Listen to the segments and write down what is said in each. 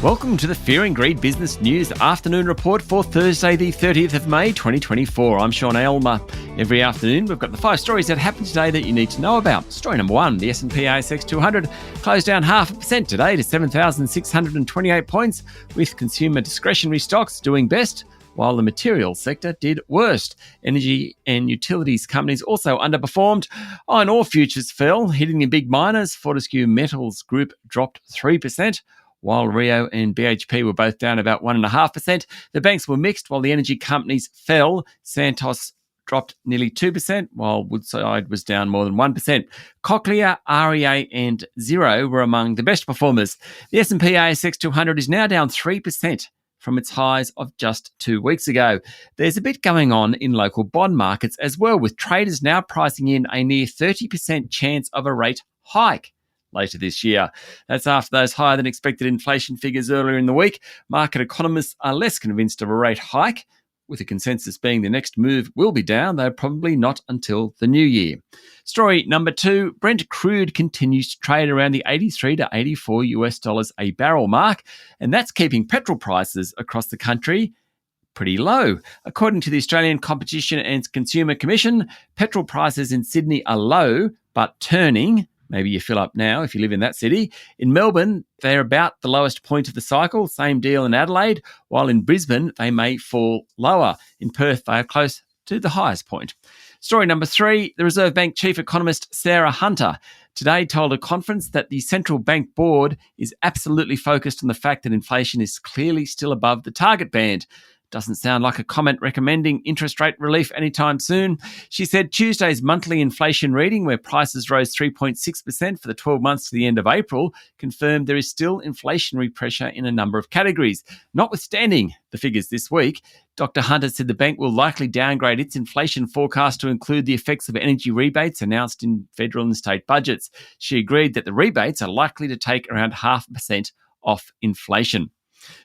Welcome to the Fear and Greed Business News Afternoon Report for Thursday, the 30th of May, 2024. I'm Sean Aylmer. Every afternoon, we've got the 5 stories that happened today that you need to know about. Story number 1, the S&P ASX 200 closed down 0.5% today to 7,628 points, with consumer discretionary stocks doing best, while the materials sector did worst. Energy and utilities companies also underperformed. Iron ore futures fell, hitting the big miners. Fortescue Metals Group dropped 3%. While Rio and BHP were both down about 1.5%, the banks were mixed while the energy companies fell. Santos dropped nearly 2%, while Woodside was down more than 1%. Cochlear, REA and Xero were among the best performers. The S&P ASX 200 is now down 3% from its highs of just 2 weeks ago. There's a bit going on in local bond markets as well, with traders now pricing in a near 30% chance of a rate hike later this year. That's after those higher than expected inflation figures earlier in the week. Market economists are less convinced of a rate hike, with the consensus being the next move will be down, though probably not until the new year. Story number 2, Brent crude continues to trade around the $83 to $84 a barrel mark, and that's keeping petrol prices across the country pretty low. According to the Australian Competition and Consumer Commission, petrol prices in Sydney are low, but turning. Maybe you fill up now if you live in that city. In Melbourne, they're about the lowest point of the cycle. Same deal in Adelaide, while in Brisbane, they may fall lower. In Perth, they are close to the highest point. Story number 3, the Reserve Bank Chief Economist Sarah Hunter today told a conference that the Central Bank Board is absolutely focused on the fact that inflation is clearly still above the target band. Doesn't sound like a comment recommending interest rate relief anytime soon. She said Tuesday's monthly inflation reading, where prices rose 3.6% for the 12 months to the end of April, confirmed there is still inflationary pressure in a number of categories. Notwithstanding the figures this week, Dr. Hunter said the bank will likely downgrade its inflation forecast to include the effects of energy rebates announced in federal and state budgets. She agreed that the rebates are likely to take around 0.5% off inflation.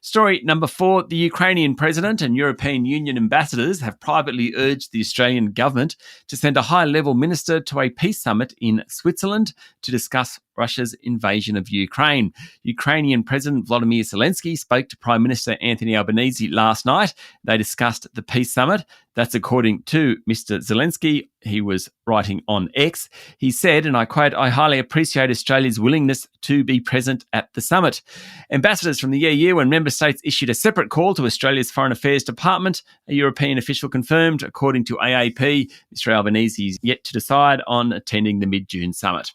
Story number 4, the Ukrainian president and European Union ambassadors have privately urged the Australian government to send a high-level minister to a peace summit in Switzerland to discuss Russia's invasion of Ukraine. Ukrainian President Volodymyr Zelensky spoke to Prime Minister Anthony Albanese last night. They discussed the peace summit. That's according to Mr. Zelensky. He was writing on X. He said, and I quote, "I highly appreciate Australia's willingness to be present at the summit." Ambassadors from the EU and member states issued a separate call to Australia's Foreign Affairs Department. A European official confirmed, according to AAP, Mr. Albanese is yet to decide on attending the mid-June summit.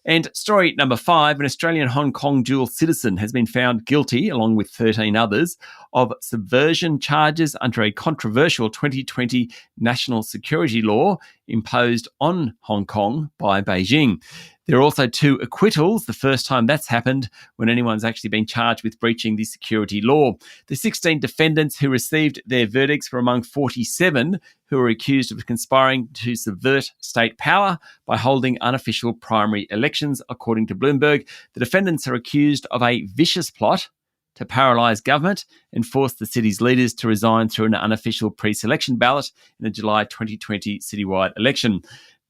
And story number 5, an Australian Hong Kong dual citizen has been found guilty, along with 13 others, of subversion charges under a controversial 2020 national security law imposed on Hong Kong by Beijing. There are also 2 acquittals, the first time that's happened when anyone's actually been charged with breaching the security law. The 16 defendants who received their verdicts were among 47 who were accused of conspiring to subvert state power by holding unofficial primary elections, according to Bloomberg. The defendants are accused of a vicious plot to paralyse government and force the city's leaders to resign through an unofficial pre-selection ballot in the July 2020 citywide election.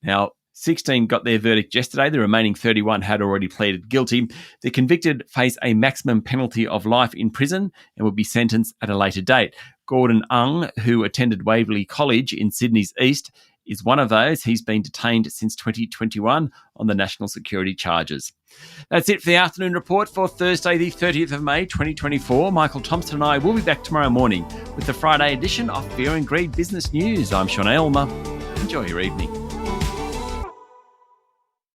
Now, 16 got their verdict yesterday. The remaining 31 had already pleaded guilty. The convicted face a maximum penalty of life in prison and will be sentenced at a later date. Gordon Ung, who attended Waverley College in Sydney's East, is one of those. He's been detained since 2021 on the national security charges. That's it for the afternoon report for Thursday, the 30th of May, 2024. Michael Thompson and I will be back tomorrow morning with the Friday edition of Fear and Greed Business News. I'm Sean Aylmer. Enjoy your evening.